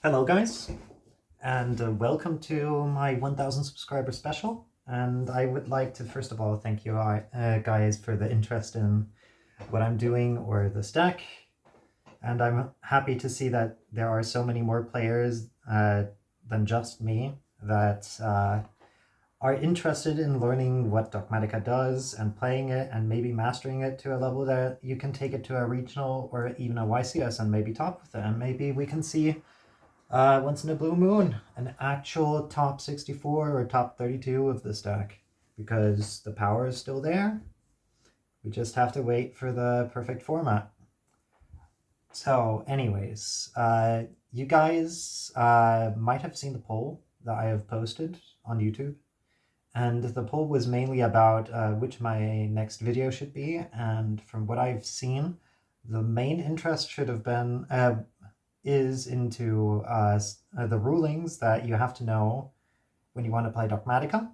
Hello guys, and welcome to my 1000 subscriber special. And I would like to first of all thank you guys for the interest in what I'm doing or this deck. And I'm happy to see that there are so many more players than just me that are interested in learning what Dogmatika does and playing it and maybe mastering it to a level that you can take it to a regional or even a YCS and maybe top with it. And maybe we can see once in a blue moon, an actual top 64 or top 32 of this deck, because the power is still there. We just have to wait for the perfect format. So anyways, you guys might have seen the poll that I have posted on YouTube. And the poll was mainly about which my next video should be. And from what I've seen, the main interest should have been is into the rulings that you have to know when you want to play Dogmatika.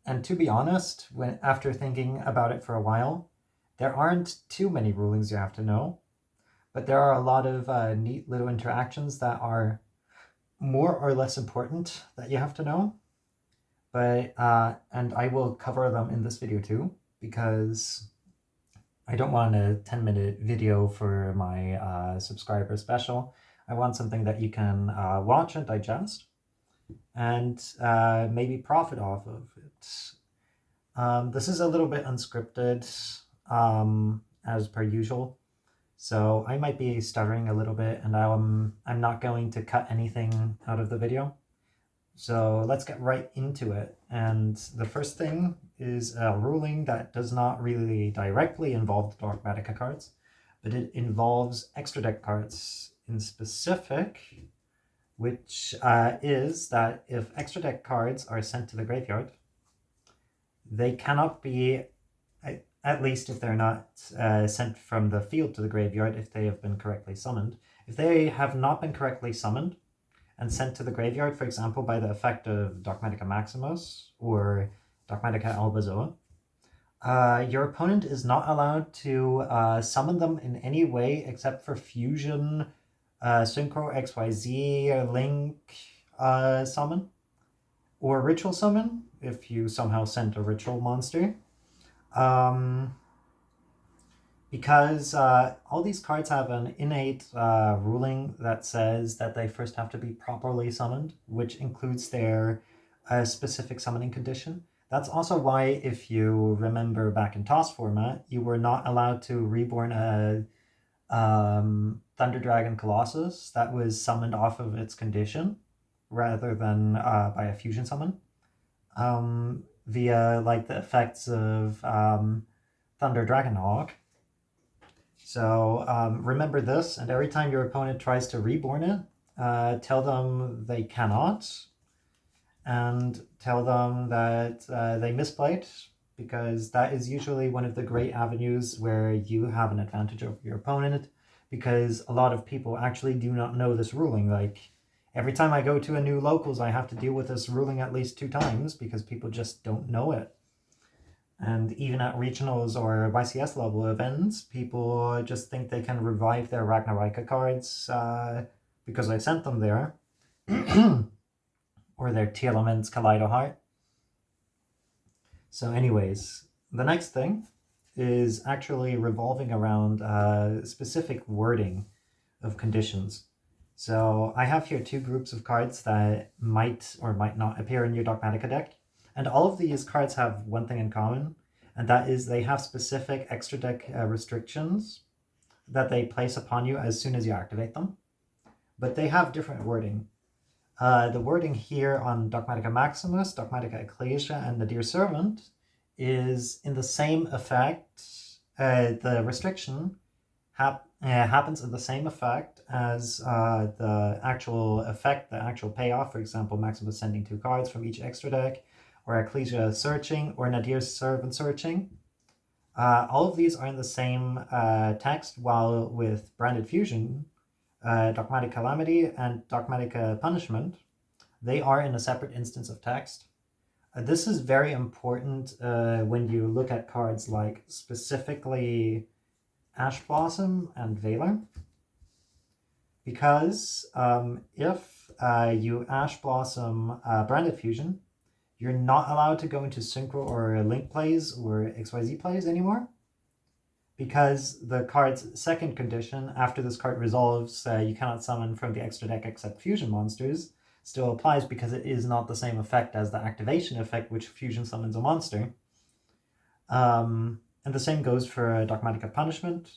And to be honest, after thinking about it for a while, there aren't too many rulings you have to know, but there are a lot of neat little interactions that are more or less important that you have to know. But and I will cover them in this video too, because I don't want a 10-minute video for my subscriber special. I want something that you can watch and digest and maybe profit off of it. This is a little bit unscripted, as per usual, so I might be stuttering a little bit, and I'm not going to cut anything out of the video. So let's get right into it. And the first thing is a ruling that does not really directly involve the Dogmatika cards, but it involves extra deck cards in specific, which is that if extra deck cards are sent to the graveyard, they cannot be, at least if they're not sent from the field to the graveyard, if they have been correctly summoned. If they have not been correctly summoned and sent to the graveyard, for example, by the effect of Dogmatika Maximus or Dogmatika Alboa, your opponent is not allowed to summon them in any way except for Fusion, Synchro, XYZ, Link summon, or Ritual summon, if you somehow sent a Ritual monster. Because all these cards have an innate ruling that says that they first have to be properly summoned, which includes their specific summoning condition. That's also why, if you remember back in TOS format, you were not allowed to reborn a Thunder Dragon Colossus that was summoned off of its condition, rather than by a fusion summon, via like the effects of Thunder Dragonhawk. So remember this, and every time your opponent tries to reborn it, tell them they cannot, and tell them that they misplayed, because that is usually one of the great avenues where you have an advantage over your opponent, because a lot of people actually do not know this ruling. Like, every time I go to a new locals, I have to deal with this ruling at least 2 times, because people just don't know it. And even at regionals or YCS level events, people just think they can revive their Ragnarika cards because I sent them there. Or their Telements Kaleido Heart. So anyways, the next thing is actually revolving around specific wording of conditions. So I have here 2 groups of cards that might or might not appear in your Dogmatika deck. And all of these cards have one thing in common, and that is they have specific extra deck restrictions that they place upon you as soon as you activate them. But they have different wording. The wording here on Dogmatika Maximus, Dogmatika Caresia, and Nadir Servant is in the same effect. The restriction happens in the same effect as the actual effect, the actual payoff. For example, Maximus sending 2 cards from each extra deck, or Ecclesia searching, or Nadir's Servant searching. All of these are in the same text, while with Branded Fusion, Dogmatic Calamity, and Dogmatic Punishment, they are in a separate instance of text. This is very important when you look at cards like specifically Ash Blossom and Valor. because if you Ash Blossom Branded Fusion, you're not allowed to go into Synchro or Link plays or XYZ plays anymore, because the card's second condition, after this card resolves, you cannot summon from the extra deck except fusion monsters, still applies because it is not the same effect as the activation effect, which fusion summons a monster. And the same goes for Dogmatica Punishment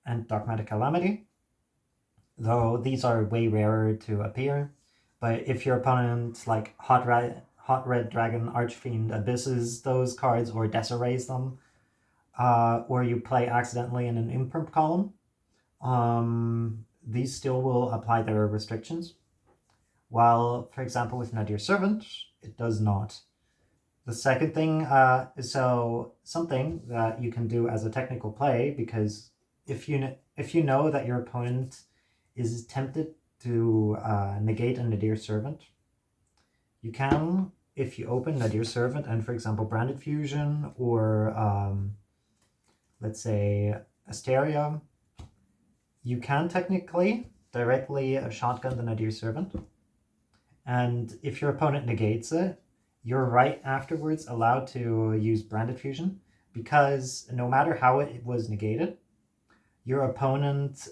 and Dogmatica Calamity, though these are way rarer to appear. But if your opponent, like Hot Red Dragon Archfiend, abysses those cards or disarrays them, or you play accidentally in an imperm column, these still will apply their restrictions. While, for example, with Nadir Servant, it does not. The second thing is something that you can do as a technical play, because if you know that your opponent is tempted to negate a Nadir Servant, you can, if you open Nadir Servant and, for example, Branded Fusion or let's say Asteria, you can technically directly shotgun the Nadir Servant. And if your opponent negates it, you're right afterwards allowed to use Branded Fusion, because no matter how it was negated, your opponent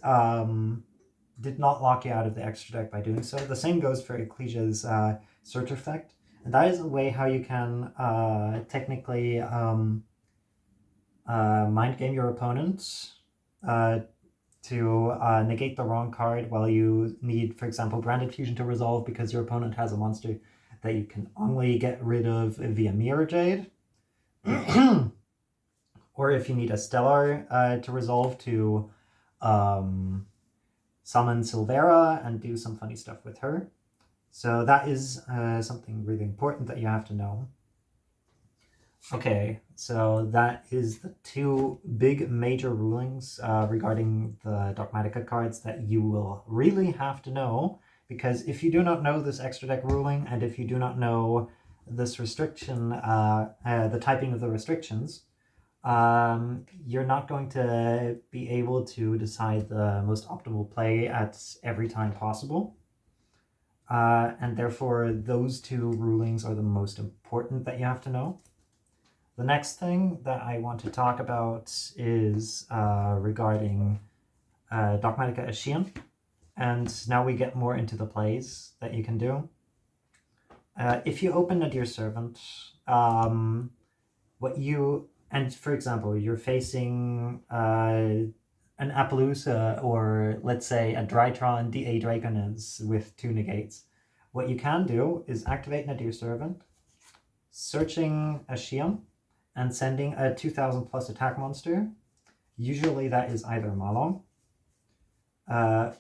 did not lock you out of the extra deck by doing so. The same goes for Ecclesia's Search Effect. And that is a way how you can technically mind game your opponent to negate the wrong card while you need, for example, Branded Fusion to resolve because your opponent has a monster that you can only get rid of via Mirror Jade. Or if you need a Stellar to resolve to summon Silvera and do some funny stuff with her. So that is something really important that you have to know. Okay, so that is the two big major rulings regarding the Dogmatica cards that you will really have to know, because if you do not know this extra deck ruling, and if you do not know this restriction, the typing of the restrictions, you're not going to be able to decide the most optimal play at every time possible. And therefore, those two rulings are the most important that you have to know. The next thing that I want to talk about is regarding Dogmatica Ashian. And now we get more into the plays that you can do. If you open a Dear Servant, and for example, you're facing an Appaloosa, or let's say a Drytron DA Dragoness with 2 negates, what you can do is activate Nadir Servant, searching Ashian, and sending a 2000 plus attack monster. Usually that is either Malong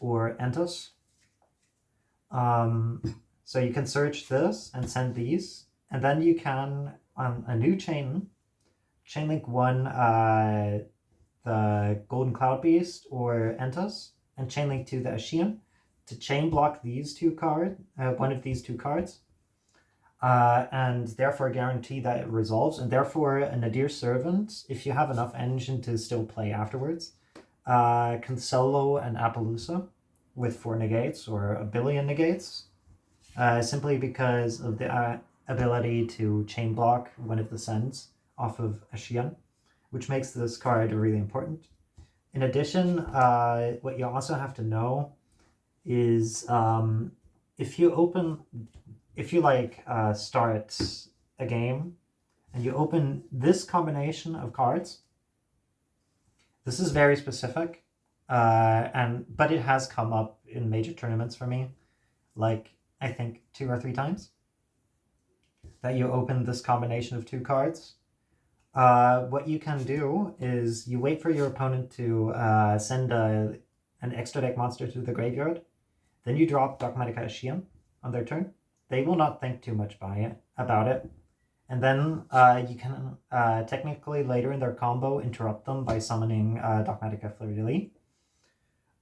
or Entos. So you can search this and send these, and then you can, on a new chainlink 1 the Golden Cloud Beast or Entos, and chainlink 2 the Ashian to chain block these two cards, one of these two cards, and therefore guarantee that it resolves, and therefore a Nadir Servant, if you have enough engine to still play afterwards, can solo an Appaloosa with 4 negates or a billion negates, simply because of the ability to chain block one of the sends off of Ashian, which makes this card really important. In addition, what you also have to know is if you start a game and you open this combination of cards, this is very specific, but it has come up in major tournaments for me, like I think 2 or 3 times, that you open this combination of 2 cards. What you can do is you wait for your opponent to send an extra deck monster to the graveyard. Then you drop Dogmatica Ashian on their turn. They will not think too much about it. And then you can technically later in their combo interrupt them by summoning Dogmatica Fleur-de-Lis.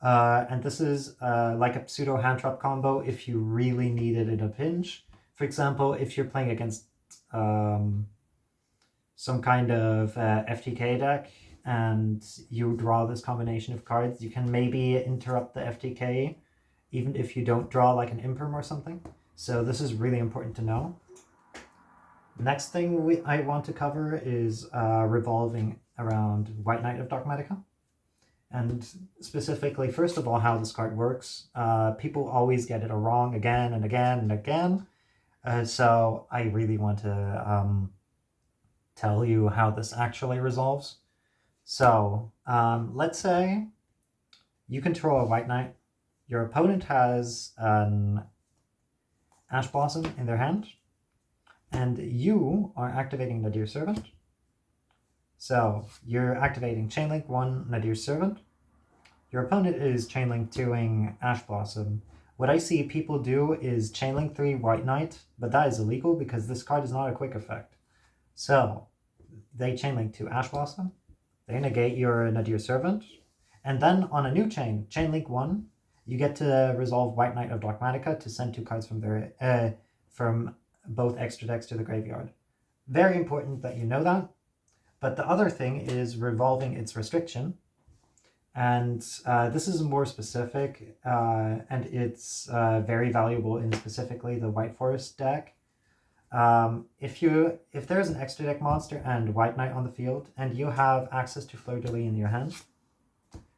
And this is like a pseudo hand trap combo if you really need it in a pinch. For example, if you're playing against some kind of FTK deck and you draw this combination of cards, you can maybe interrupt the FTK even if you don't draw like an imperm or something. So this is really important to know. Next thing I want to cover is revolving around White Knight of Dogmatika. And specifically, first of all, how this card works. People always get it wrong again and again and again. So I really want to tell you how this actually resolves. So let's say you control a White Knight. Your opponent has an Ash Blossom in their hand, and you are activating Nadir Servant. So you're activating Chainlink 1 Nadir Servant. Your opponent is Chainlink 2ing Ash Blossom. What I see people do is Chainlink 3 White Knight, but that is illegal because this card is not a quick effect. So they Chainlink 2 Ash Blossom, they negate your Nadir Servant, and then on a new chain, Chainlink 1, you get to resolve White Knight of Dogmatika to send 2 cards from their from both extra decks to the graveyard. Very important that you know that. But the other thing is revolving its restriction. And this is more specific, and it's very valuable in specifically the White Forest deck. If there's an extra deck monster and White Knight on the field, and you have access to Fleur-de-Lis in your hand,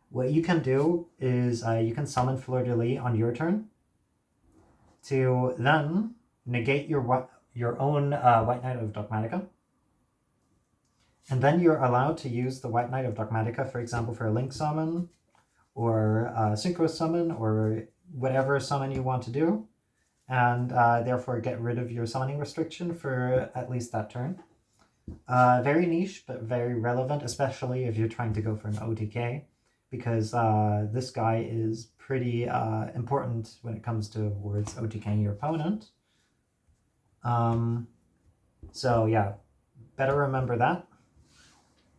what you can do is you can summon Fleur-de-Lis on your turn to then negate your own White Knight of Dogmatika. And then you're allowed to use the White Knight of Dogmatika, for example, for a Link summon, or a Synchro summon, or whatever summon you want to do, and therefore get rid of your summoning restriction for at least that turn. Very niche, but very relevant, especially if you're trying to go for an OTK, because this guy is pretty important when it comes towards OTKing your opponent. So yeah, better remember that.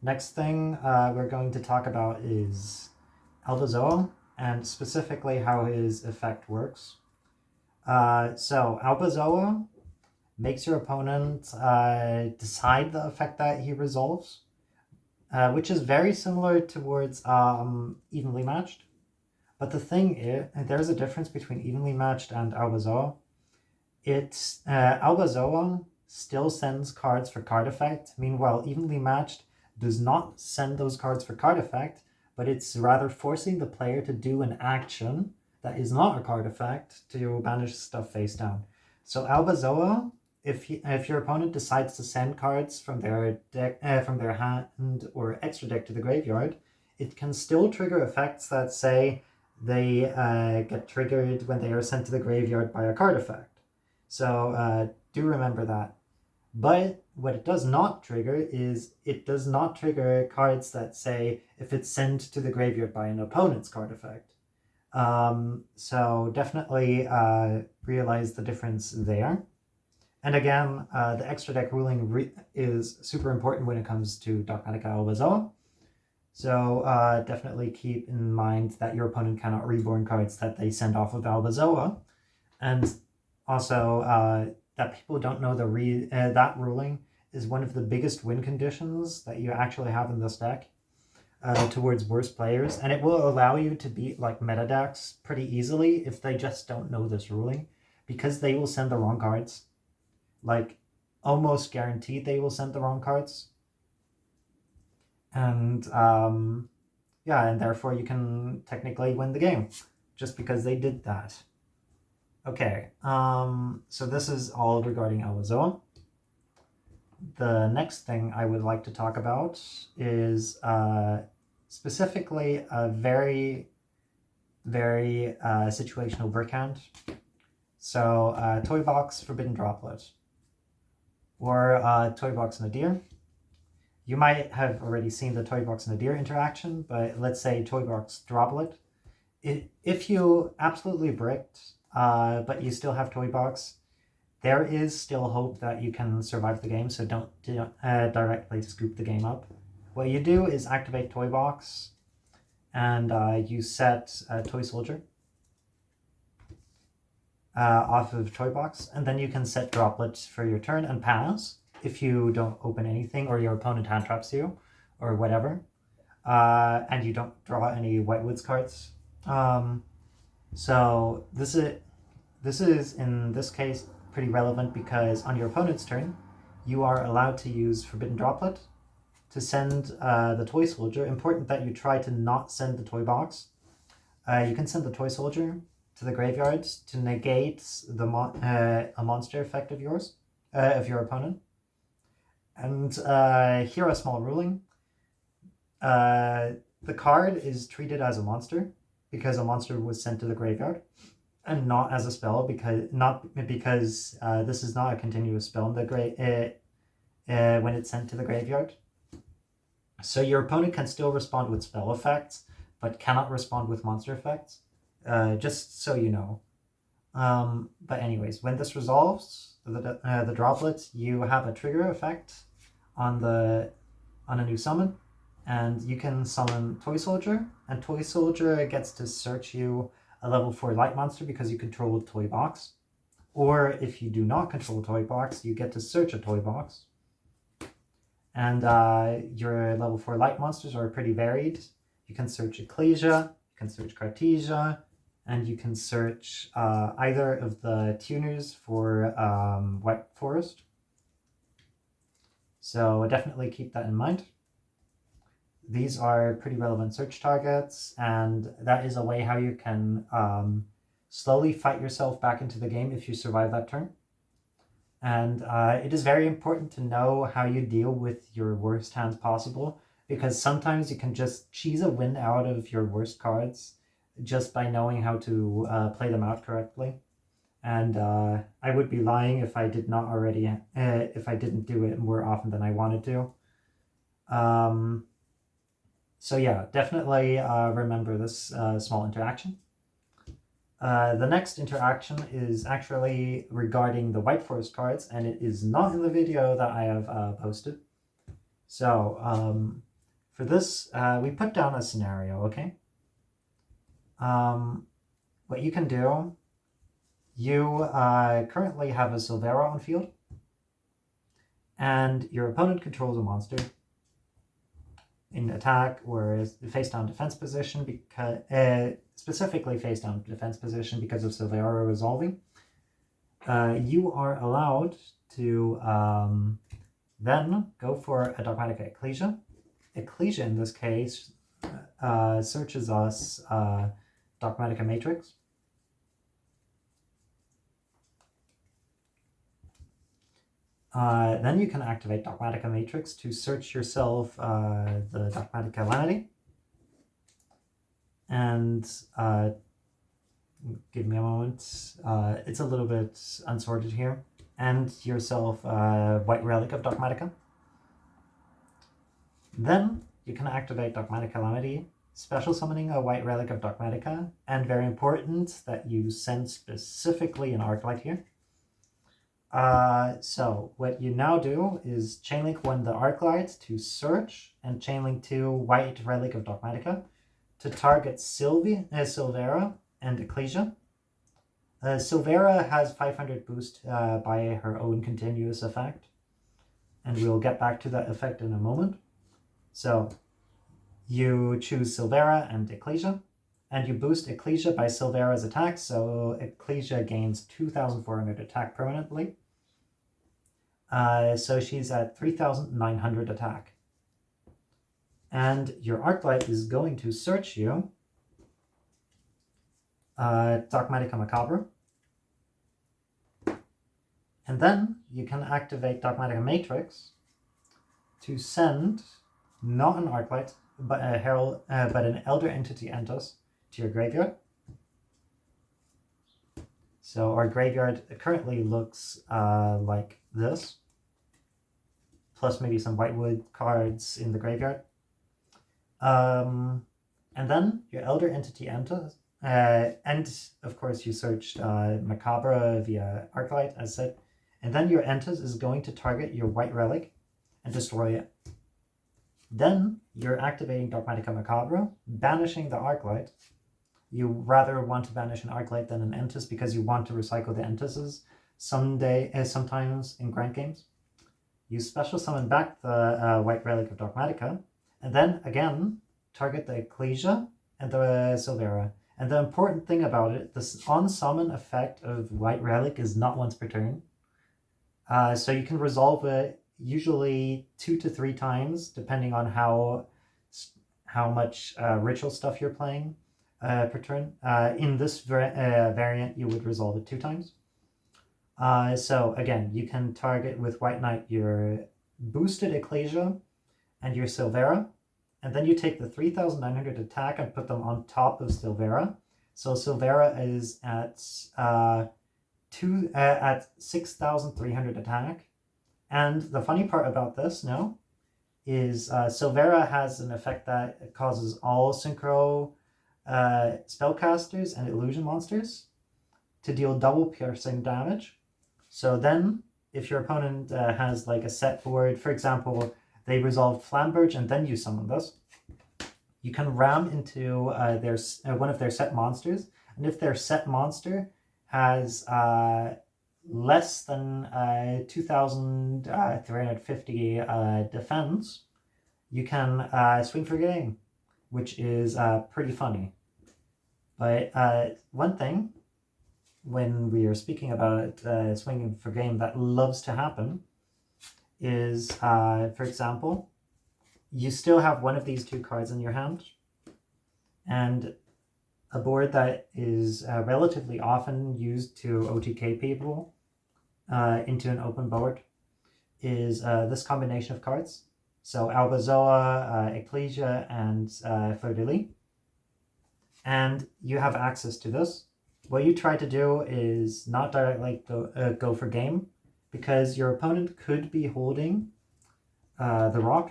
Next thing we're going to talk about is Alboa, and specifically how his effect works. So Alboa makes your opponent decide the effect that he resolves, which is very similar towards Evenly Matched. But the thing is, there's a difference between Evenly Matched and Alboa. Alboa still sends cards for card effect, meanwhile Evenly Matched does not send those cards for card effect, but it's rather forcing the player to do an action that is not a card effect to banish stuff face down. So Alboa, if your opponent decides to send cards from their deck, from their hand or extra deck to the graveyard, it can still trigger effects that say they get triggered when they are sent to the graveyard by a card effect. So do remember that. But what it does not trigger is it does not trigger cards that say if it's sent to the graveyard by an opponent's card effect. So definitely realize the difference there. And again, the extra deck ruling is super important when it comes to Dogmatika Alboa. So definitely keep in mind that your opponent cannot reborn cards that they send off of Alboa. And also that people don't know that ruling is one of the biggest win conditions that you actually have in this deck towards worse players, and it will allow you to beat like meta decks pretty easily if they just don't know this ruling, because they will send the wrong cards. Like almost guaranteed they will send the wrong cards. And yeah, and therefore you can technically win the game just because they did that. Okay, so this is all regarding Alboa. The next thing I would like to talk about is specifically a very, very situational brickhand. So Toy Box Forbidden Droplet, or Toy Box Nadir. You might have already seen the Toy Box Nadir interaction, but let's say Toy Box Droplet. If you absolutely bricked, but you still have Toy Box, there is still hope that you can survive the game, so don't directly scoop the game up. What you do is activate Toy Box, and you set Toy Soldier off of Toy Box, and then you can set Droplet for your turn and pass if you don't open anything or your opponent hand traps you or whatever, and you don't draw any Whitewoods cards. So this is in this case pretty relevant because on your opponent's turn, you are allowed to use Forbidden Droplet to send the Toy Soldier. Important that you try to not send the Toy Box. You can send the Toy Soldier to the graveyard to negate a monster effect of yours, of your opponent. And here a small ruling. The card is treated as a monster because a monster was sent to the graveyard, and not as a spell because this is not a continuous spell in the when it's sent to the graveyard. So your opponent can still respond with spell effects, but cannot respond with monster effects. Just so you know. But anyways, when this resolves, the droplet, you have a trigger effect on a new summon, and you can summon Toy Soldier, and Toy Soldier gets to search you a level 4 light monster because you control the Toy Box. Or if you do not control a Toy Box, you get to search a Toy Box. And your level 4 light monsters are pretty varied. You can search Ecclesia, you can search Caresia, and you can search either of the tuners for White Forest. So definitely keep that in mind. These are pretty relevant search targets, and that is a way how you can slowly fight yourself back into the game if you survive that turn. And it is very important to know how you deal with your worst hands possible, because sometimes you can just cheese a win out of your worst cards just by knowing how to play them out correctly. And I would be lying if I did not already, if I didn't do it more often than I wanted to. So yeah, definitely remember this small interaction. The next interaction is actually regarding the White Forest cards, and it is not in the video that I have posted. So for this, we put down a scenario, okay? What you can do, you currently have a Silvera on field, and your opponent controls a monster in attack or face down defense position, because specifically face down defense position because of Silvera resolving. You are allowed to then go for a Dogmatika Ecclesia. Ecclesia in this case searches us Dogmatika Matrix. Then you can activate Dogmatika Matrix to search yourself the Dogmatika Calamity. And give me a moment. It's a little bit unsorted here. And yourself White Relic of Dogmatika. Then you can activate Dogmatika Calamity, special summoning a White Relic of Dogmatika, and very important that you send specifically an Arclight here. So what you now do is chainlink 1 the Arclight to search, and chainlink 2 White Relic of Dogmatika to target Silvera and Ecclesia. Silvera has 500 boost by her own continuous effect, and we'll get back to that effect in a moment. So you choose Silvera and Ecclesia, and you boost Ecclesia by Silvera's attack, so Ecclesia gains 2,400 attack permanently. So she's at 3,900 attack. And your Arclight is going to search you Dogmatika Macabre. And then you can activate Dogmatika Matrix to send not an Arclight, but a Herald, but an Elder Entity Entos to your graveyard. So our graveyard currently looks like this, plus maybe some Whitewood cards in the graveyard. And then your Elder Entity Entos, and of course you searched Macabre via Arclight, as said. And then your Entos is going to target your White Relic and destroy it. Then you're activating Dogmatika Macabre, banishing the Arclight. You rather want to banish an Arclight than an Entos because you want to recycle the Entoses sometimes in Grand Games. You special summon back the White Relic of Dogmatika, and then again target the Ecclesia and the Silvera. And the important thing about it, this on-summon effect of White Relic is not once per turn. So you can resolve it usually 2 to 3 times, depending on how much ritual stuff you're playing per turn. In this variant, you would resolve it 2 times. So again, you can target with White Knight your boosted Ecclesia and your Silvera, and then you take the 3,900 attack and put them on top of Silvera. So Silvera is at 6,300 attack. And the funny part about this now is Silvera has an effect that causes all synchro spellcasters and illusion monsters to deal double piercing damage. So then, if your opponent has like a set board, for example, they resolved Flamberge and then you summon this, you can ram into one of their set monsters, and if their set monster has less than 2,350 defense, you can swing for game, which is pretty funny. But one thing, when we are speaking about swinging for game, that loves to happen is, for example, you still have one of these 2 cards in your hand, and a board that is relatively often used to OTK people into an open board is this combination of cards. So Alboa, Ecclesia, and Fleur-de-Lis. And you have access to this. What you try to do is not directly go for game, because your opponent could be holding the rock.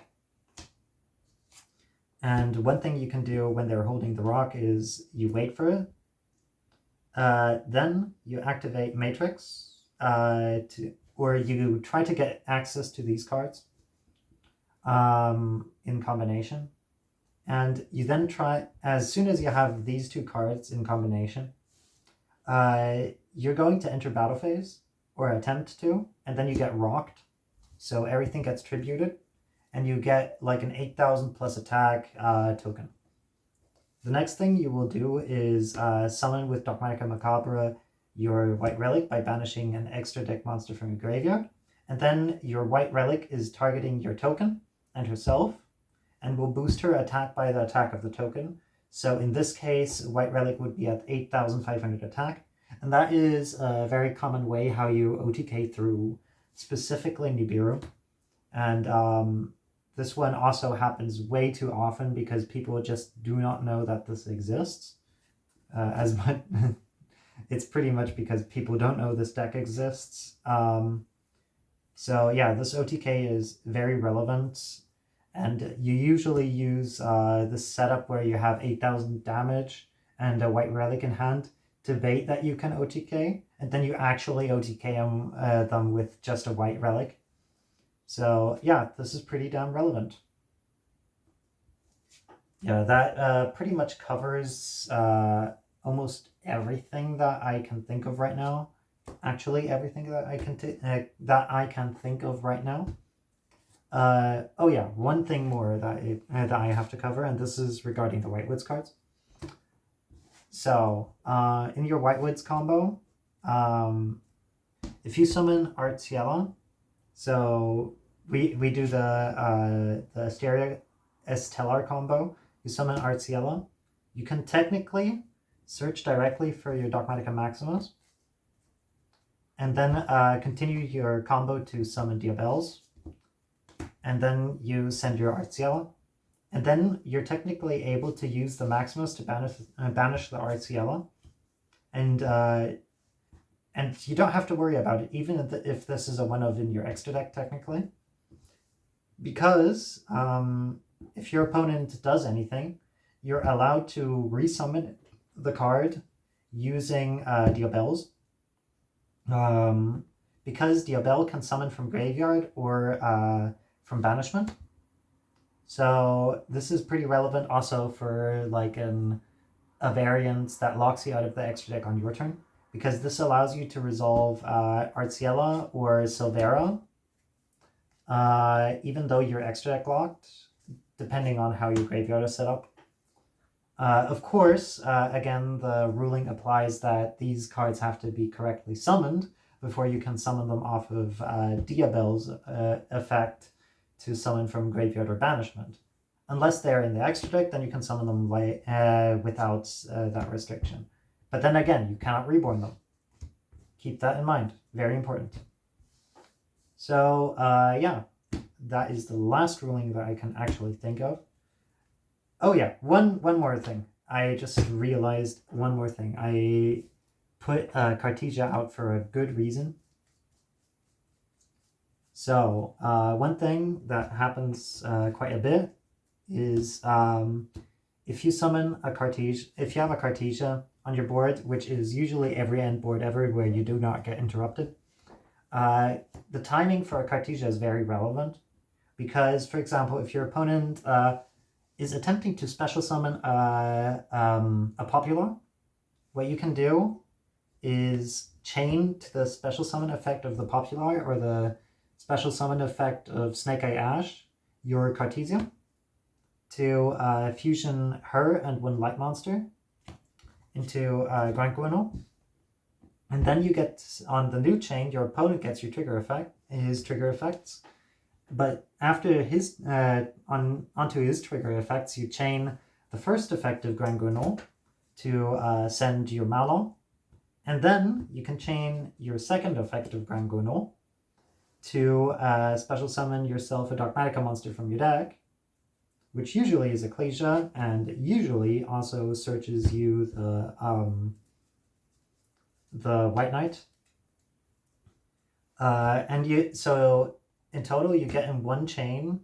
And one thing you can do when they're holding the rock is you wait for it. Then you activate Matrix, or you try to get access to these cards in combination. And you then try, as soon as you have these 2 cards in combination, you're going to enter battle phase, or attempt to, and then you get rocked. So everything gets tributed, and you get like an 8,000 plus attack token. The next thing you will do is summon with Dogmatika Macabre your White Relic by banishing an extra deck monster from your graveyard. And then your White Relic is targeting your token and herself, and will boost her attack by the attack of the token. So in this case, White Relic would be at 8,500 attack. And that is a very common way how you OTK through specifically Nibiru. And this one also happens way too often because people just do not know that this exists. As much, it's pretty much because people don't know this deck exists. So yeah, this OTK is very relevant. And you usually use this setup where you have 8,000 damage and a White Relic in hand to bait that you can OTK, and then you actually OTK them with just a White Relic. So yeah, this is pretty damn relevant. Yeah, that pretty much covers almost everything that I can think of right now. Actually, everything that I can think of right now. Oh yeah, one thing more that I have to cover, and this is regarding the Whitewoods cards. So, in your Whitewoods combo, if you summon Artsiella, so we do the Stellar combo, you summon Artsiella, you can technically search directly for your Dogmatika Maximus, and then continue your combo to summon Diabels, and then you send your Artsiella. And then you're technically able to use the Maximus to banish the Artsiella. And you don't have to worry about it, even if this is a one-of in your extra deck, technically. Because if your opponent does anything, you're allowed to resummon the card using Diabels. Because Diabel can summon from graveyard or from banishment. So this is pretty relevant also for like a variant that locks you out of the extra deck on your turn, because this allows you to resolve Artsiella or Silvera, even though you're extra deck locked, depending on how your graveyard is set up. Of course, again, the ruling applies that these cards have to be correctly summoned before you can summon them off of Diabel's effect to summon from graveyard or banishment. Unless they're in the extra deck, then you can summon them without that restriction. But then again, you cannot reborn them. Keep that in mind. Very important. So, yeah, that is the last ruling that I can actually think of. Oh yeah, one more thing. I just realized one more thing. I put Caresia out for a good reason. So one thing that happens quite a bit is if you summon a Caresia, if you have a Caresia on your board, which is usually every end board ever where you do not get interrupted, the timing for a Caresia is very relevant because, for example, if your opponent is attempting to special summon a popular, what you can do is chain to the special summon effect of the popular or the special summon effect of Snake Eye Ash your Caresia to fusion her and one light monster into Granguino. And then you get on the new chain, your opponent gets your trigger effect, his trigger effects. But after his onto his trigger effects, you chain the first effect of Granguino to send your Malon, and then you can chain your second effect of Granguino to special summon yourself a Dogmatika monster from your deck, which usually is Ecclesia, and usually also searches you the White Knight. So in total, you get in one chain.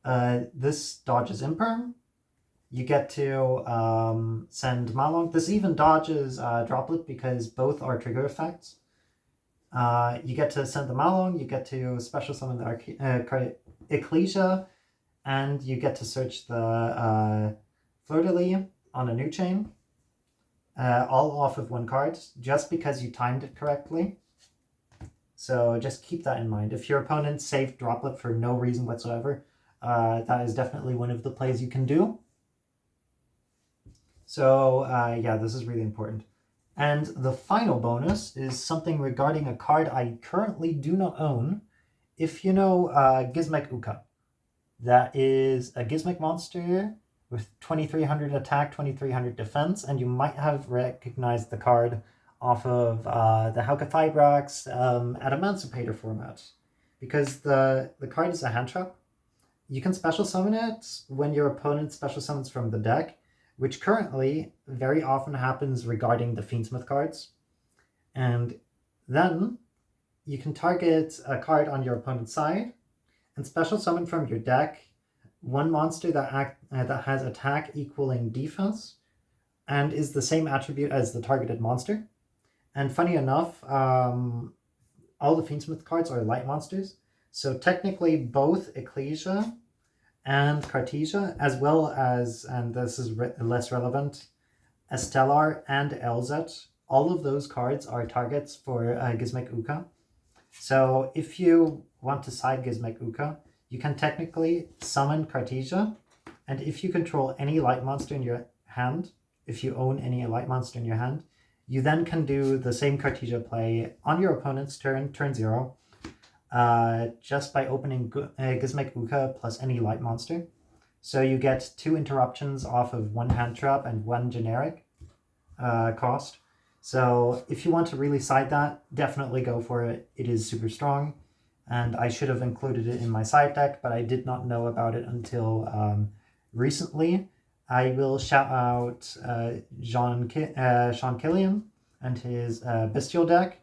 This dodges Imperm. You get to send Malong. This even dodges Droplet because both are trigger effects. You get to send the Malong. You get to special summon the Ecclesia, and you get to search the Fleur-de-Lis on a new chain. All off of one card, just because you timed it correctly. So just keep that in mind. If your opponent saved Droplet for no reason whatsoever, that is definitely one of the plays you can do. So yeah, this is really important. And the final bonus is something regarding a card I currently do not own. If you know Gizmek Uka, that is a Gizmek monster with 2300 attack, 2300 defense, and you might have recognized the card off of the Hauka Fibrax Adamantipator format, because the card is a hand trap. You can special summon it when your opponent special summons from the deck, which currently very often happens regarding the Fiendsmith cards. And then you can target a card on your opponent's side and special summon from your deck one monster that has attack equaling defense and is the same attribute as the targeted monster. And funny enough, all the Fiendsmith cards are light monsters. So technically both Ecclesia and Caresia, as well as, and this is less relevant, Estelar and Elzet, all of those cards are targets for Gizmek Uka. So if you want to side Gizmek Uka, you can technically summon Caresia, and if you control any light monster in your hand, if you own any light monster in your hand, you then can do the same Caresia play on your opponent's turn 0, just by opening Gizmek Uka plus any light monster. So you get 2 interruptions off of 1 hand trap and 1 generic cost. So if you want to really side that, definitely go for it. It is super strong, and I should have included it in my side deck, but I did not know about it until recently. I will shout out Sean Killian and his Bestial deck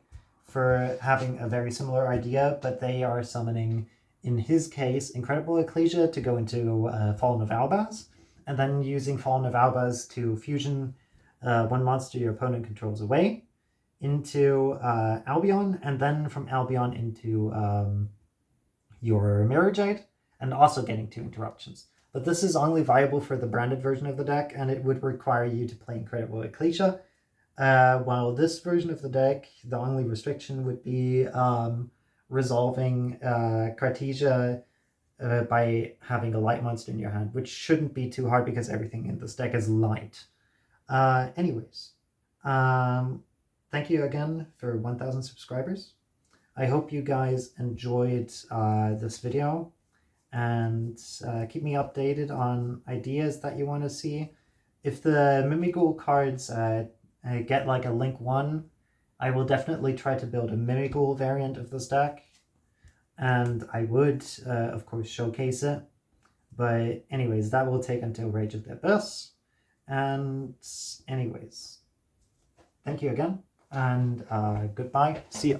for having a very similar idea, but they are summoning, in his case, Incredible Ecclesia to go into Fallen of Albaz, and then using Fallen of Albaz to fusion one monster your opponent controls away into Albion, and then from Albion into your Mirror Jade, and also getting 2 interruptions. But this is only viable for the branded version of the deck, and it would require you to play Incredible Ecclesia. While this version of the deck, the only restriction would be resolving Caresia by having a light monster in your hand, which shouldn't be too hard because everything in this deck is light. Anyways, thank you again for 1,000 subscribers. I hope you guys enjoyed this video, and keep me updated on ideas that you want to see. If the Mimighoul cards get like a Link 1, I will definitely try to build a Mimighoul variant of this deck, and I would, of course, showcase it. But anyways, that will take until Rage of the Abyss. And anyways, thank you again, and goodbye. See ya.